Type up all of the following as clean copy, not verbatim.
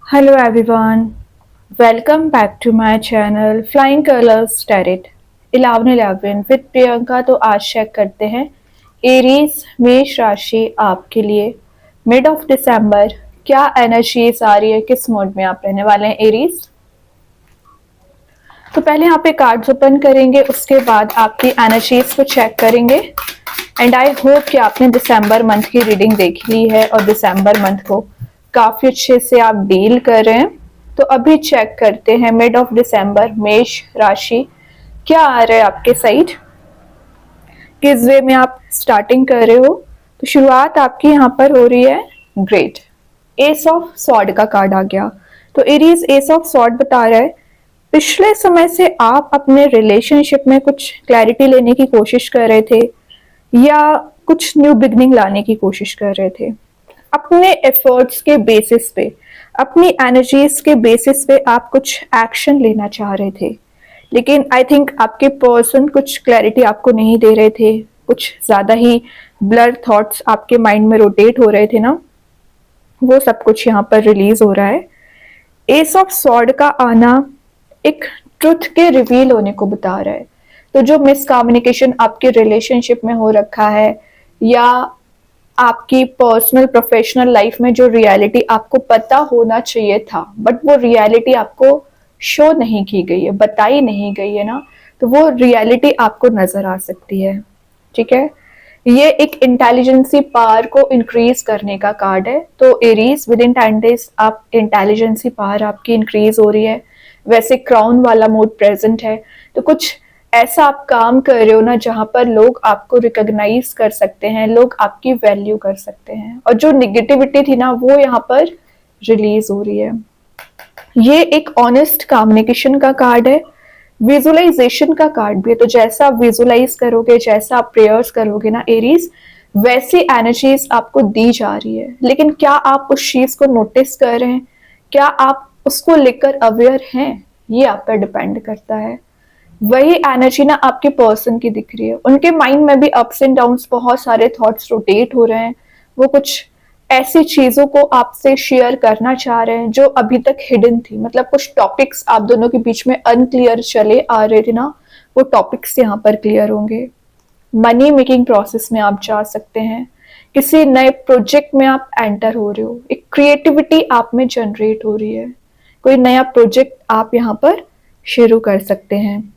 Hello everyone, welcome back to my channel Flying Colors Tarot 1111 with Priyanka. तो आज check करते हैं एरीज मेष राशि आपके लिए मिड ऑफ दिसंबर क्या एनर्जीज आ रही है, किस मोड में आप रहने वाले हैं एरीज। तो पहले यहाँ पे कार्ड्स ओपन करेंगे, उसके बाद आपकी एनर्जीज को चेक करेंगे एंड आई होप कि आपने दिसंबर मंथ की रीडिंग देख ली है और दिसंबर मंथ को काफी अच्छे से आप डील कर रहे हैं। तो अभी चेक करते हैं मिड ऑफ दिसंबर मेष राशि क्या आ रहा है आपके साइड, किस वे में आप स्टार्टिंग कर रहे हो। तो शुरुआत आपकी यहाँ पर हो रही है ग्रेट, एस ऑफ सॉर्ड का कार्ड आ गया। तो एरीज एस ऑफ सॉर्ड बता रहा है पिछले समय से आप अपने रिलेशनशिप में कुछ क्लैरिटी लेने की कोशिश कर रहे थे या कुछ न्यू बिगनिंग लाने की कोशिश कर रहे थे। अपने एफर्ट्स के बेसिस पे, अपनी एनर्जीज के बेसिस पे आप कुछ एक्शन लेना चाह रहे थे, लेकिन आई थिंक आपके पर्सन कुछ क्लैरिटी आपको नहीं दे रहे थे, कुछ ज्यादा ही ब्लर थॉट्स आपके माइंड में रोटेट हो रहे थे ना, वो सब कुछ यहाँ पर रिलीज हो रहा है। एस ऑफ सॉर्ड का आना एक ट्रुथ के रिवील होने को बता रहा है। तो जो मिसकम्युनिकेशन आपके रिलेशनशिप में हो रखा है या आपकी पर्सनल प्रोफेशनल लाइफ में जो रियलिटी आपको पता होना चाहिए था बट वो रियलिटी आपको शो नहीं की गई है, बताई नहीं गई है ना, तो वो रियलिटी आपको नजर आ सकती है। ठीक है, ये एक इंटेलिजेंसी पावर को इंक्रीज करने का कार्ड है। तो एरीज विद इन 10 डेज आप इंटेलिजेंसी पावर आपकी इंक्रीज हो रही है। वैसे क्राउन वाला मोड प्रेजेंट है, तो कुछ ऐसा आप काम कर रहे हो ना जहां पर लोग आपको रिकॉग्नाइज कर सकते हैं, लोग आपकी वैल्यू कर सकते हैं, और जो निगेटिविटी थी ना वो यहाँ पर रिलीज हो रही है। ये एक ऑनेस्ट कम्युनिकेशन का कार्ड है, विजुअलाइजेशन का कार्ड भी है। तो जैसा आप विजुअलाइज करोगे, जैसा आप प्रेयर्स करोगे ना एरीज, वैसी एनर्जीज आपको दी जा रही है। लेकिन क्या आप उस चीज को नोटिस कर रहे हैं, क्या आप उसको लेकर अवेयर हैं, ये आप पर डिपेंड करता है। वही एनर्जी ना आपके पर्सन की दिख रही है, उनके माइंड में भी अप्स एंड डाउन्स, बहुत सारे थॉट्स रोटेट हो रहे हैं। वो कुछ ऐसी चीजों को आपसे शेयर करना चाह रहे हैं जो अभी तक हिडन थी, मतलब कुछ टॉपिक्स आप दोनों के बीच में अनक्लियर चले आ रहे थे ना, वो टॉपिक्स यहाँ पर क्लियर होंगे। मनी मेकिंग प्रोसेस में आप जा सकते हैं, किसी नए प्रोजेक्ट में आप एंटर हो रहे हो, एक क्रिएटिविटी आप में जनरेट हो रही है, कोई नया प्रोजेक्ट आप यहाँ पर शुरू कर सकते हैं।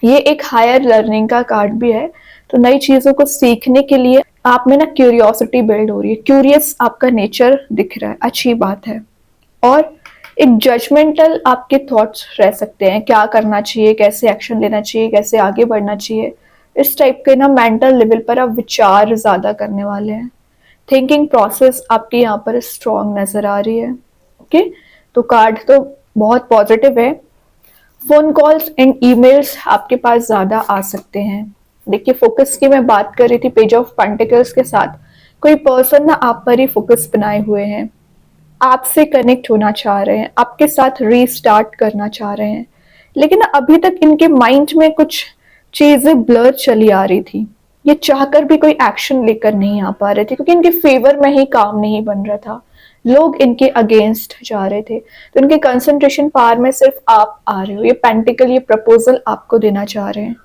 ये एक हायर लर्निंग का कार्ड भी है, तो नई चीजों को सीखने के लिए आप में ना क्यूरियोसिटी बिल्ड हो रही है, क्यूरियस आपका नेचर दिख रहा है, अच्छी बात है। और एक जजमेंटल आपके थॉट्स रह सकते हैं, क्या करना चाहिए, कैसे एक्शन लेना चाहिए, कैसे आगे बढ़ना चाहिए, इस टाइप के ना मेंटल लेवल पर आप विचार ज्यादा करने वाले हैं। थिंकिंग प्रोसेस आपकी यहाँ पर स्ट्रॉन्ग नजर आ रही है। ओके, तो कार्ड तो बहुत पॉजिटिव है। फोन कॉल्स एंड ईमेल्स आपके पास ज्यादा आ सकते हैं। देखिए, फोकस की मैं बात कर रही थी पेज ऑफ पेंटिकल्स के साथ, कोई पर्सन ना आप पर ही फोकस बनाए हुए हैं, आपसे कनेक्ट होना चाह रहे हैं, आपके साथ रीस्टार्ट करना चाह रहे हैं, लेकिन अभी तक इनके माइंड में कुछ चीजें ब्लर चली आ रही थी, ये चाहकर भी कोई एक्शन लेकर नहीं आ पा रहे थे क्योंकि इनके फेवर में ही काम नहीं बन रहा था, लोग इनके अगेंस्ट जा रहे थे। तो इनके कंसंट्रेशन पावर में सिर्फ आप आ रहे हो, ये पेंटिकल, ये प्रपोजल आपको देना चाह रहे हैं।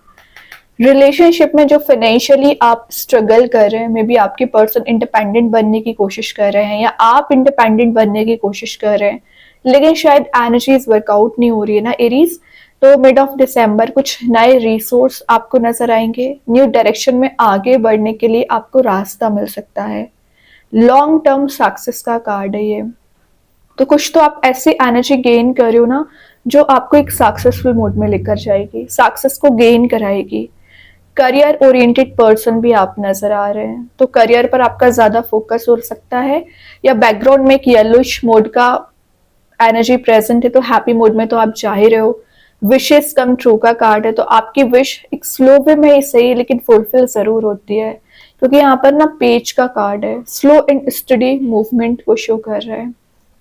रिलेशनशिप में जो फाइनेंशियली आप स्ट्रगल कर रहे हैं, मे बी आपके पर्सन इंडिपेंडेंट बनने की कोशिश कर रहे हैं या आप इंडिपेंडेंट बनने की कोशिश कर रहे हैं, लेकिन शायद एनर्जीज वर्कआउट नहीं हो रही है ना एरीज। तो मिड ऑफ दिसंबर कुछ नए रिसोर्स आपको नजर आएंगे, न्यू डायरेक्शन में आगे बढ़ने के लिए आपको रास्ता मिल सकता है। लॉन्ग टर्म सक्सेस का कार्ड है ये। तो कुछ तो आप ऐसी एनर्जी गेन कर रहे हो ना जो आपको एक सक्सेसफुल मोड में लेकर जाएगी, सक्सेस को गेन कराएगी। करियर ओरिएंटेड पर्सन भी आप नजर आ रहे हैं, तो करियर पर आपका ज्यादा फोकस हो सकता है, या बैकग्राउंड में एक येलोइश मोड का एनर्जी प्रेजेंट है, तो हैप्पी मोड में तो आप जा ही रहे हो। विशेस कम ट्रू का कार्ड है, तो आपकी विश एक स्लो वे में ही सही लेकिन फुलफिल जरूर होती है, क्योंकि यहाँ पर ना पेज का कार्ड है, स्लो एंड स्टडी मूवमेंट को शो कर रहा है।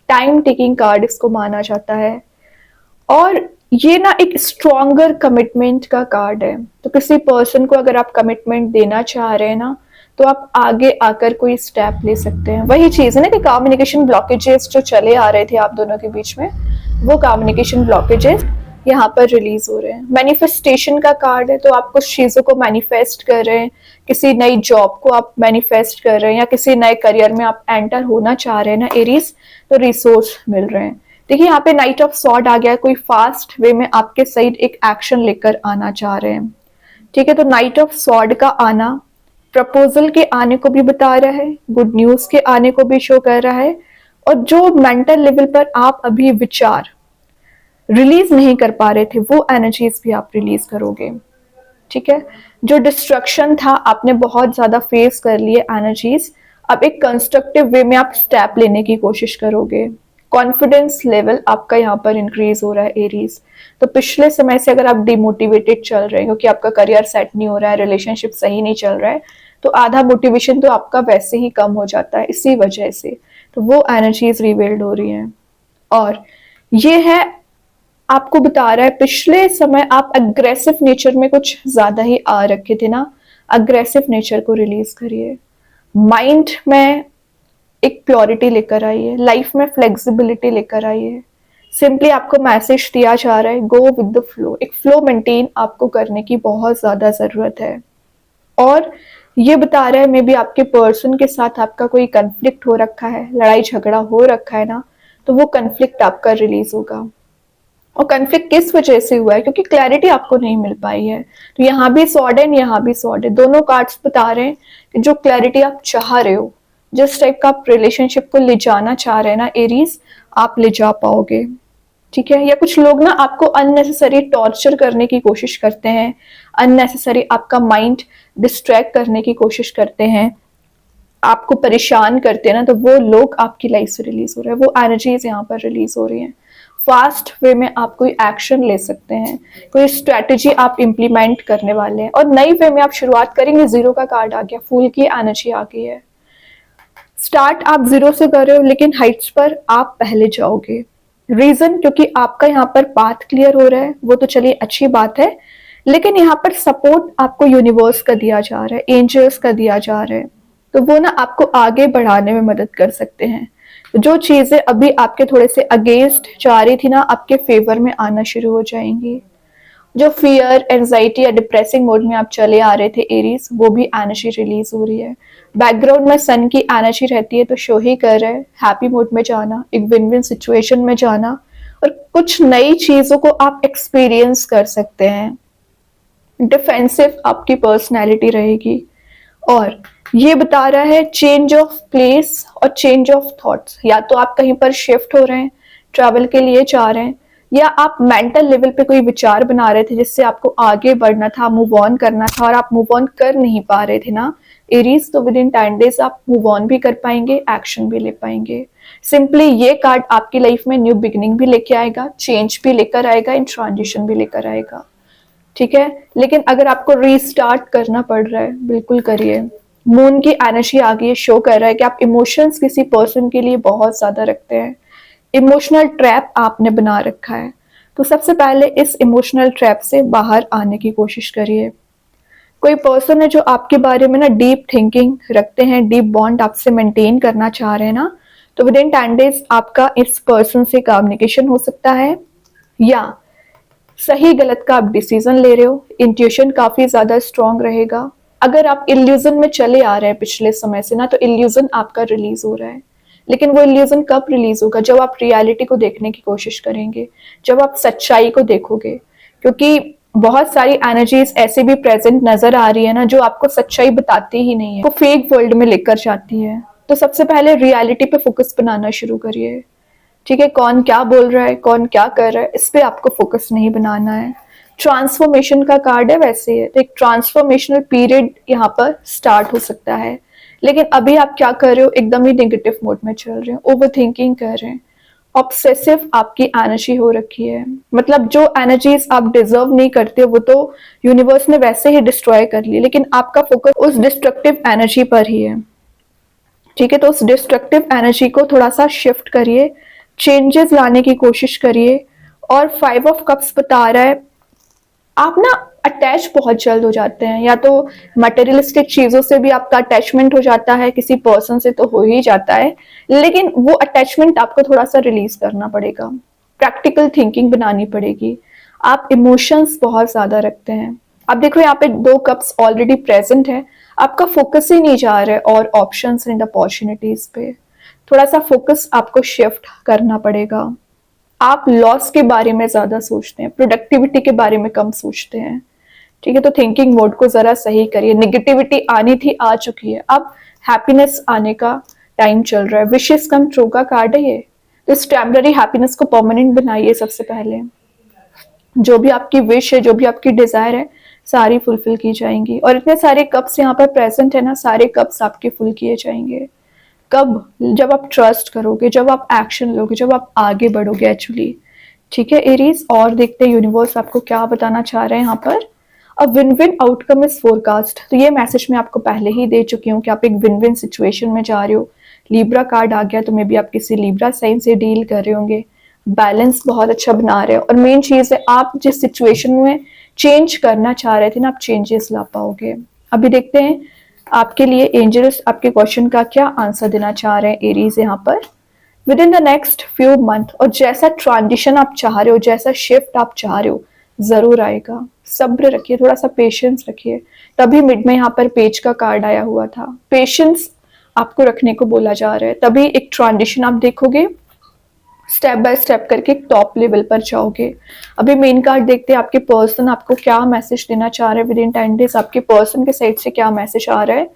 टाइम टेकिंग कार्ड इसको माना जाता है, और ये ना एक स्ट्रॉन्गर कमिटमेंट का कार्ड है। तो किसी पर्सन को अगर आप कमिटमेंट देना चाह रहे हैं ना, तो आप आगे आकर कोई स्टेप ले सकते हैं। वही चीज़ है ना कि कम्युनिकेशन ब्लॉकेजेस जो चले आ रहे थे आप दोनों के बीच में, वो कम्युनिकेशन ब्लॉकेजेस यहाँ पर रिलीज हो रहे हैं। मैनिफेस्टेशन का कार्ड है, तो आप कुछ चीज़ों को मैनिफेस्ट कर रहे हैं, किसी नई जॉब को आप मैनिफेस्ट कर रहे हैं या किसी नए करियर में आप एंटर होना चाह रहे हैं ना एरीज, तो रिसोर्स मिल रहे हैं। देखिए यहाँ पे नाइट ऑफ सॉर्ड आ गया, कोई फास्ट वे में आपके साइड एक एक्शन लेकर आना चाह रहे हैं। ठीक है, तो नाइट ऑफ सॉर्ड का आना प्रपोजल के आने को भी बता रहा है, गुड न्यूज के आने को भी शो कर रहा है, और जो मेंटल लेवल पर आप अभी विचार रिलीज नहीं कर पा रहे थे वो एनर्जीज भी आप रिलीज करोगे। ठीक है, जो डिस्ट्रक्शन था आपने बहुत ज्यादा फेस कर लिए एनर्जीज, अब एक कंस्ट्रक्टिव वे में आप स्टेप लेने की कोशिश करोगे। कॉन्फिडेंस लेवल आपका यहाँ पर इंक्रीज हो रहा है एरीज। तो पिछले समय से अगर आप डिमोटिवेटेड चल रहे हैं क्योंकि आपका करियर सेट नहीं हो रहा है, रिलेशनशिप सही नहीं चल रहा है, तो आधा मोटिवेशन तो आपका वैसे ही कम हो जाता है इसी वजह से। तो वो एनर्जीज रिवेल्ड हो रही हैं, और ये है आपको बता रहा है पिछले समय आप अग्रेसिव नेचर में कुछ ज्यादा ही आ रखे थे ना, अग्रेसिव नेचर को रिलीज करिए। माइंड में एक प्योरिटी लेकर आइए, लाइफ में फ्लेक्सिबिलिटी लेकर आइए। सिंपली आपको मैसेज दिया जा रहा है, गो विद द फ्लो। एक फ्लो मेंटेन आपको करने की बहुत ज्यादा जरूरत है। और ये बता रहा है मे बी आपके पर्सन के साथ आपका कोई कंफ्लिक्ट हो रखा है, लड़ाई झगड़ा हो रखा है ना, तो वो कंफ्लिक्ट आपका रिलीज होगा। और कंफ्लिक्ट किस वजह से हुआ है, क्योंकि क्लैरिटी आपको नहीं मिल पाई है। तो यहाँ भी सॉर्ड है, यहाँ भी सॉर्ड है, दोनों कार्ड्स बता रहे हैं कि जो क्लैरिटी आप चाह रहे हो, जिस टाइप का आप रिलेशनशिप को ले जाना चाह रहे हैं ना एरीज, आप ले जा पाओगे। ठीक है, या कुछ लोग ना आपको अननेसेसरी टॉर्चर करने की कोशिश करते हैं, अननेसेसरी आपका माइंड डिस्ट्रैक्ट करने की कोशिश करते हैं, आपको परेशान करते हैं ना, तो वो लोग आपकी लाइफ से रिलीज हो रहे हैं, वो एनर्जीज यहाँ पर रिलीज हो रही हैं। फास्ट वे में आप कोई एक्शन ले सकते हैं, कोई स्ट्रेटेजी आप इम्प्लीमेंट करने वाले हैं, और नई वे में आप शुरुआत करेंगे। जीरो का कार्ड आ गया, फूल की एनर्जी आ गई है। स्टार्ट आप जीरो से कर रहे हो, लेकिन हाइट्स पर आप पहले जाओगे। रीजन, क्योंकि आपका यहाँ पर पाथ क्लियर हो रहा है, वो तो चलिए अच्छी बात है, लेकिन यहाँ पर सपोर्ट आपको यूनिवर्स का दिया जा रहा है, एंजल्स का दिया जा रहा है, तो वो ना आपको आगे बढ़ाने में मदद कर सकते हैं। जो चीजें अभी आपके थोड़े से अगेंस्ट जा रही थी ना, आपके फेवर में आना शुरू हो जाएंगी। जो फियर, एंजाइटी या डिप्रेसिंग मोड में आप चले आ रहे थे एरीज, वो भी एनर्जी रिलीज हो रही है। बैकग्राउंड में सन की एनर्जी रहती है, तो शो ही कर रहा है हैप्पी मोड में जाना, एक विन विन सिचुएशन में जाना, और कुछ नई चीजों को आप एक्सपीरियंस कर सकते हैं। डिफेंसिव आपकी पर्सनैलिटी रहेगी, और ये बता रहा है चेंज ऑफ प्लेस और चेंज ऑफ थॉट्स। या तो आप कहीं पर शिफ्ट हो रहे हैं, ट्रैवल के लिए जा रहे हैं, या आप मेंटल लेवल पे कोई विचार बना रहे थे जिससे आपको आगे बढ़ना था, मूव ऑन करना था, और आप मूव ऑन कर नहीं पा रहे थे ना एरीज, तो विद इन 10 डेज आप मूव ऑन भी कर पाएंगे, एक्शन भी ले पाएंगे। सिंपली ये कार्ड आपकी लाइफ में न्यू बिगिनिंग भी लेके आएगा, चेंज भी लेकर आएगा, इन ट्रांजिशन भी लेकर आएगा। ठीक है, लेकिन अगर आपको रीस्टार्ट करना पड़ रहा है, बिल्कुल करिए। मून की एनर्जी आ गई है, शो कर रहा है कि आप इमोशंस किसी पर्सन के लिए बहुत ज्यादा रखते हैं, इमोशनल ट्रैप आपने बना रखा है। तो सबसे पहले इस इमोशनल ट्रैप से बाहर आने की कोशिश करिए। कोई पर्सन है जो आपके बारे में ना डीप थिंकिंग रखते हैं, डीप बॉन्ड आपसे मेंटेन करना चाह रहे हैं ना, तो विद इन 10 डेज आपका इस पर्सन से कम्युनिकेशन हो सकता है, या सही गलत का आप डिसीजन ले रहे हो, इंट्यूशन काफी ज्यादा स्ट्रांग रहेगा। अगर आप इल्यूजन में चले आ रहे हैं पिछले समय से ना, तो इल्यूजन आपका रिलीज हो रहा है, लेकिन वो इल्यूजन कब रिलीज होगा, जब आप रियलिटी को देखने की कोशिश करेंगे, जब आप सच्चाई को देखोगे। क्योंकि बहुत सारी एनर्जीज ऐसे भी प्रेजेंट नजर आ रही है ना, जो आपको सच्चाई बताती ही नहीं है, वो फेक वर्ल्ड में लेकर जाती है। तो सबसे पहले रियलिटी पे फोकस बनाना शुरू करिए। ठीक है, कौन क्या बोल रहा है, कौन क्या कर रहा है, इस पे आपको फोकस नहीं बनाना है। ट्रांसफॉर्मेशन का कार्ड है वैसे है, तो एक ट्रांसफॉर्मेशनल पीरियड यहाँ पर स्टार्ट हो सकता है, लेकिन अभी आप क्या कर रहे हो, एकदम ही नेगेटिव मोड में चल रहे हो, ओवर थिंकिंग कर रहे हैं, ऑब्सेसिव आपकी एनर्जी हो रखी है। मतलब जो एनर्जीज आप डिजर्व नहीं करते वो तो यूनिवर्स ने वैसे ही डिस्ट्रॉय कर ली, लेकिन आपका फोकस उस डिस्ट्रक्टिव एनर्जी पर ही है। ठीक है, तो उस डिस्ट्रक्टिव एनर्जी को थोड़ा सा शिफ्ट करिए, चेंजेस लाने की कोशिश करिए। और 5 ऑफ कप्स बता रहा है आप ना अटैच बहुत जल्द हो जाते हैं, या तो मटेरियलिस्टिक चीजों से भी आपका अटैचमेंट हो जाता है, किसी पर्सन से तो हो ही जाता है, लेकिन वो अटैचमेंट आपको थोड़ा सा रिलीज करना पड़ेगा, प्रैक्टिकल थिंकिंग बनानी पड़ेगी। आप इमोशंस बहुत ज्यादा रखते हैं। आप देखो यहाँ पे 2 कप्स ऑलरेडी प्रेजेंट है, आपका फोकस ही नहीं जा रहा है और ऑप्शंस एंड अपॉर्चुनिटीज पे। थोड़ा सा फोकस आपको शिफ्ट करना पड़ेगा। आप लॉस के बारे में ज्यादा सोचते हैं, प्रोडक्टिविटी के बारे में कम सोचते हैं। ठीक है, तो थिंकिंग मोड को जरा सही करिए। निगेटिविटी आनी थी, आ चुकी है, अब हैप्पीनेस आने का टाइम चल रहा है। विशेष कम ट्रू का कार्ड है ये, तो इस टेम्पररी हैप्पीनेस को परमानेंट बनाइए। सबसे पहले जो भी आपकी विश है, जो भी आपकी डिजायर है, सारी फुलफिल की जाएंगी। और इतने सारे कप्स यहाँ पर प्रेजेंट है ना, सारे कप्स आपके फुल किए जाएंगे। कब? जब आप ट्रस्ट करोगे, जब आप एक्शन लोगे, जब आप आगे बढ़ोगे एक्चुअली। ठीक है एरीज, और देखते हैं यूनिवर्स आपको क्या बताना चाह रहे हैं यहाँ पर। A win win outcome is forecast, तो ये मैसेज मैं आपको पहले ही दे चुकी हूँ कि आप एक विन विन सिचुएशन में जा रहे हो। लीब्रा कार्ड आ गया, तो मे बी आप किसी लीब्रा साइन से डील कर रहे होंगे। बैलेंस बहुत अच्छा बना रहे हो, और मेन चीज है आप जिस सिचुएशन में चेंज करना चाह रहे थे ना, आप चेंजेस ला पाओगे। अभी देखते हैं आपके लिए एंजल्स आपके क्वेश्चन का क्या आंसर देना चाह रहे हैं एरीज यहाँ पर। With in the next few month, और जैसा ट्रांजिशन आप चाह रहे हो, जैसा शिफ्ट आप चाह रहे हो, जरूर आएगा। सब्र रखिए, थोड़ा सा पेशेंस रखिए। तभी मिड में यहाँ पर पेज का कार्ड आया हुआ था, पेशेंस आपको रखने को बोला जा रहा है। तभी एक ट्रांजिशन आप देखोगे, स्टेप बाय स्टेप करके टॉप लेवल पर जाओगे। अभी मेन कार्ड देखते हैं आपके पर्सन आपको क्या मैसेज देना चाह रहे हैं। विद इन 10 डेज आपके पर्सन के साइड से क्या मैसेज आ रहा है।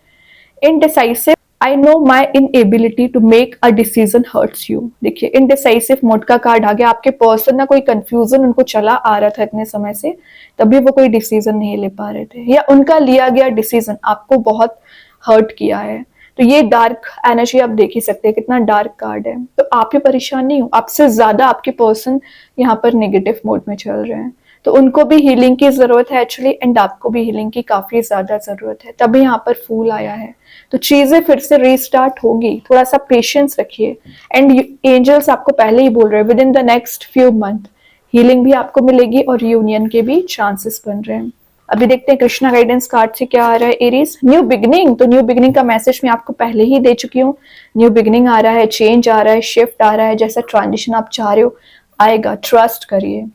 Indecisive, I know my inability to make a decision hurts you. देखिए इनडिसाइसिव मोड का कार्ड आ गया। आपके पर्सन ना कोई कंफ्यूजन उनको चला आ रहा था इतने समय से, तभी वो कोई डिसीजन नहीं ले पा रहे थे, या उनका लिया गया डिसीजन आपको बहुत हर्ट किया है। तो ये डार्क एनर्जी आप देख ही सकते हैं, कितना डार्क कार्ड है। तो आप ही परेशान नहीं हो, आपसे ज्यादा आपके पर्सन यहाँ पर नेगेटिव मोड में चल रहे हैं, तो उनको भी हीलिंग की जरूरत है एक्चुअली, एंड आपको भी हीलिंग की काफी ज्यादा जरूरत है। तभी यहाँ पर फूल आया है, तो चीजें फिर से रीस्टार्ट होगी। थोड़ा सा पेशेंस रखिए। एंड एंजल्स आपको पहले ही बोल रहे हैं with in the next few month healing भी आपको मिलेगी, और यूनियन के भी चांसेस बन रहे हैं। अभी देखते हैं कृष्णा गाइडेंस कार्ड से क्या आ रहा है एरीज। न्यू बिगनिंग, तो न्यू बिगनिंग का मैसेज मैं आपको पहले ही दे चुकी हूँ। न्यू बिगनिंग आ रहा है, चेंज आ रहा है, शिफ्ट आ रहा है, जैसा ट्रांजिशन आप चाह रहे हो आएगा, ट्रस्ट करिए।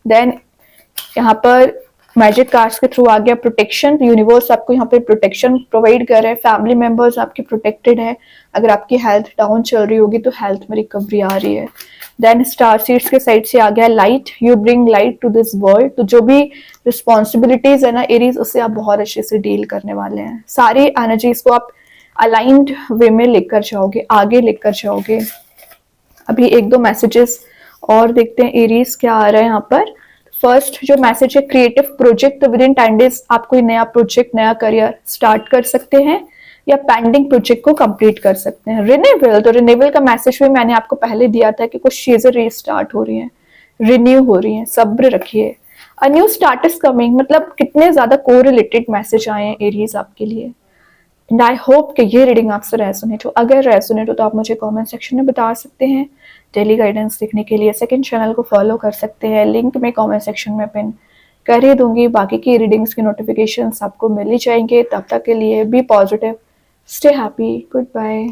देन यहाँ पर मैजिक कार्ड्स के थ्रू आ गया प्रोटेक्शन। यूनिवर्स आपको यहाँ पे प्रोटेक्शन प्रोवाइड कर रहा है, फैमिली मेंबर्स आपके प्रोटेक्टेड है। अगर आपकी हेल्थ डाउन चल रही होगी तो हेल्थ में रिकवरी आ रही है। देन स्टार सीड्स के साइड से आ गया light, you bring light to this world. तो जो भी रिस्पॉन्सिबिलिटीज है ना एरीज, उससे आप बहुत अच्छे से डील करने वाले हैं। सारी एनर्जीज को आप अलाइंड वे में लेकर जाओगे, आगे लेकर जाओगे। अभी 1-2 मैसेजेस और देखते हैं एरीज क्या आ रहा है यहाँ पर। फर्स्ट जो मैसेज है क्रिएटिव प्रोजेक्ट, तो विद इन 10 डेज आप कोई नया प्रोजेक्ट, नया करियर स्टार्ट कर सकते हैं, या पेंडिंग प्रोजेक्ट को कंप्लीट कर सकते हैं। रिन्यूअल, तो रिन्यूअल का मैसेज भी मैंने आपको पहले दिया था कि कुछ चीजें रीस्टार्ट हो रही हैं, रिन्यू हो रही हैं। सब्र रखिए। A new start is coming, मतलब कितने ज्यादा को रिलेटेड मैसेज आए हैं एरीज आपके लिए। एंड आई होप कि ये रीडिंग आपसे रेजोनेट हो। अगर रेजोनेट हो तो आप मुझे कमेंट सेक्शन में बता सकते हैं। डेली गाइडेंस देखने के लिए सेकंड चैनल को फॉलो कर सकते हैं, लिंक मैं कमेंट सेक्शन में पिन कर ही दूंगी। बाकी की रीडिंग्स के नोटिफिकेशंस आपको मिल ही जाएंगे। तब तक के लिए be positive, stay happy, good bye.